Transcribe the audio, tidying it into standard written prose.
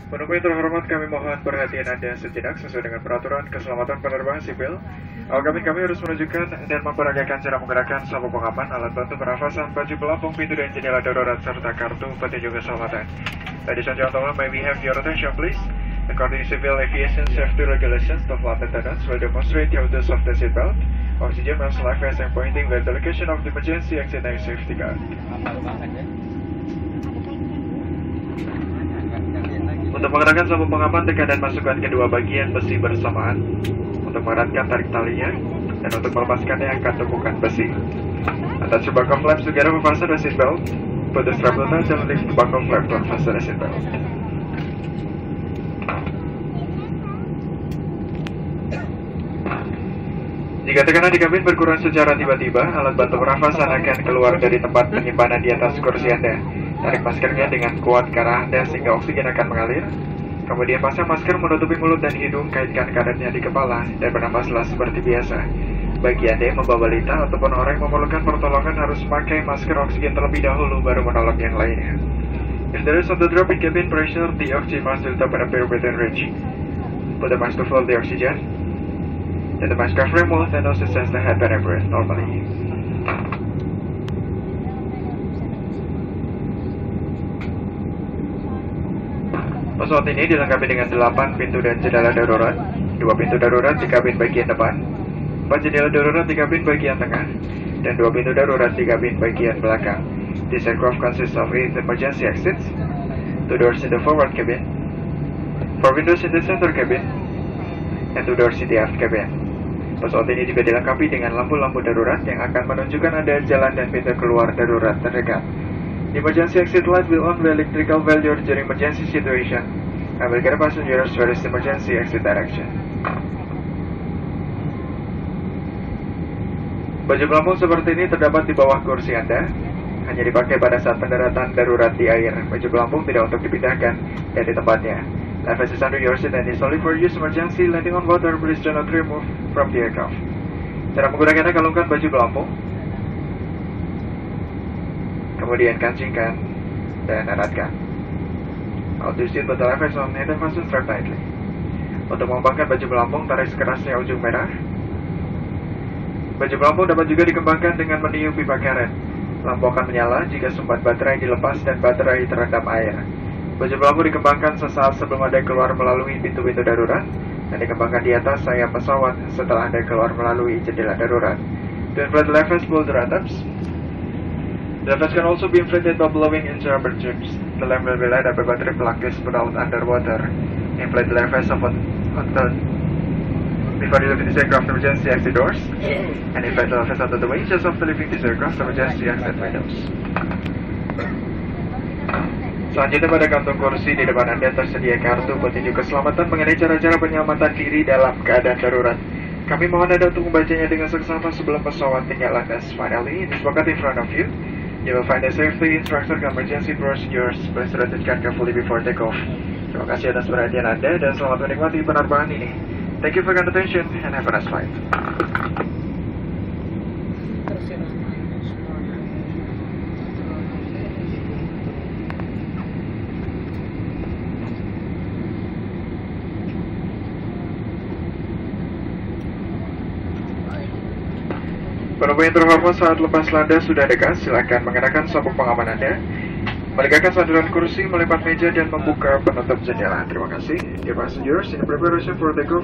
Penumpang yang terhormat, kami mohon perhatian Anda sejenak sesuai dengan peraturan keselamatan penerbangan sipil. Kami harus menunjukkan dan memperagakan cara menggunakan sabuk pengaman, alat bantu pernafasan, baju pelampung, pintu dan jendela darurat, serta kartu petunjuk keselamatan. Ladies and gentlemen, may we have your attention please? According to civil aviation safety regulations, the flight attendants will demonstrate the use of the seatbelt, oxygen mask, life vest, and pointing with the location of the emergency exit and safety guard. Untuk mengenakan sabuk pengaman, tekan dan masukkan kedua bagian besi bersamaan. Untuk mengeratkan, tarik talinya, dan untuk melepaskannya, angkat tumpukan besi. Attach the buckle flaps together to fasten the seatbelt. Put the strap attached and lift the buckle flap to unfasten the seatbelt. Jika tekanan di kabin berkurang secara tiba-tiba, alat bantu pernafasan akan keluar dari tempat penyimpanan di atas kursi Anda. Tarik maskernya dengan kuat ke arah Anda sehingga oksigen akan mengalir. Kemudian pasang masker menutupi mulut dan hidung, kaitkan karetnya di kepala, dan bernafaslah seperti biasa. Bagi Anda yang membawa balita ataupun orang yang memerlukan pertolongan harus pakai masker oksigen terlebih dahulu baru menolong yang lainnya. If there is a drop in cabin pressure, the oxygen mask will top and appear within reach. Put the mask to fill the oxygen. Let the mask cover mouth and nose sense the headband and breath normally. Pesawat ini dilengkapi dengan 8 pintu dan jendela darurat, 2 pintu darurat di kabin bagian depan, 4 jendela darurat di kabin bagian tengah, dan 2 pintu darurat di kabin bagian belakang. This aircraft consists of 8 emergency exits, 2 doors in the forward cabin, 4 windows in the center cabin, and 2 doors in the aft cabin. Pesawat ini juga dilengkapi dengan lampu-lampu darurat yang akan menunjukkan ada jalan dan pintu keluar darurat terdekat. The emergency exit light will on the electrical failure during emergency situation and will guide passengers towards the emergency exit direction. Baju pelampung seperti ini terdapat di bawah kursi Anda, hanya dipakai pada saat pendaratan darurat di air. Baju pelampung tidak untuk dipindahkan dari tempatnya. Life vest is under your seat and is only for use emergency landing on water. Please do not remove from the aircraft. Cara menggunakannya, kalungkan baju pelampung, kemudian kancingkan dan eratkan. Out to seat, put the life vest on and fasten strap tightly. Untuk mengembangkan baju pelampung, tarik sekerasnya ujung merah. Baju pelampung dapat juga dikembangkan dengan meniup pipa karet. Lampu akan menyala jika sumbat baterai dilepas dan baterai terendam air. Baju pelampung dikembangkan sesaat sebelum Anda keluar melalui pintu-pintu darurat dan dikembangkan di atas sayap pesawat setelah Anda keluar melalui jendela darurat. To inflate the life vest, pull the rattops. The life vest can also be inflated by blowing into rubber tubes. The lamp will be light up by battery plug is put out underwater. Inflate the life vest before you leave this aircraft emergency exit doors, and inflate the life vest onto the wing just after leaving this aircraft emergency exit windows. Selanjutnya, pada kantung kursi di depan Anda tersedia kartu petunjuk keselamatan mengenai cara-cara penyelamatan diri dalam keadaan darurat. Kami mohon Anda untuk membacanya dengan seksama sebelum pesawat tinggal landas. Finally, in this bucket in front of you, you will find the safety instruction and emergency procedures. Please read it carefully before takeoff. Terima kasih atas perhatian Anda dan selamat menikmati penerbangan ini. Thank you for your attention and have a nice flight. Penumpang yang terhormat, saat lepas landas sudah dekat, silakan mengenakan sabuk pengaman Anda, meletakkan sandaran kursi, melipat meja, dan membuka penutup jendela. Terima kasih. Dear passengers, in preparation for takeoff,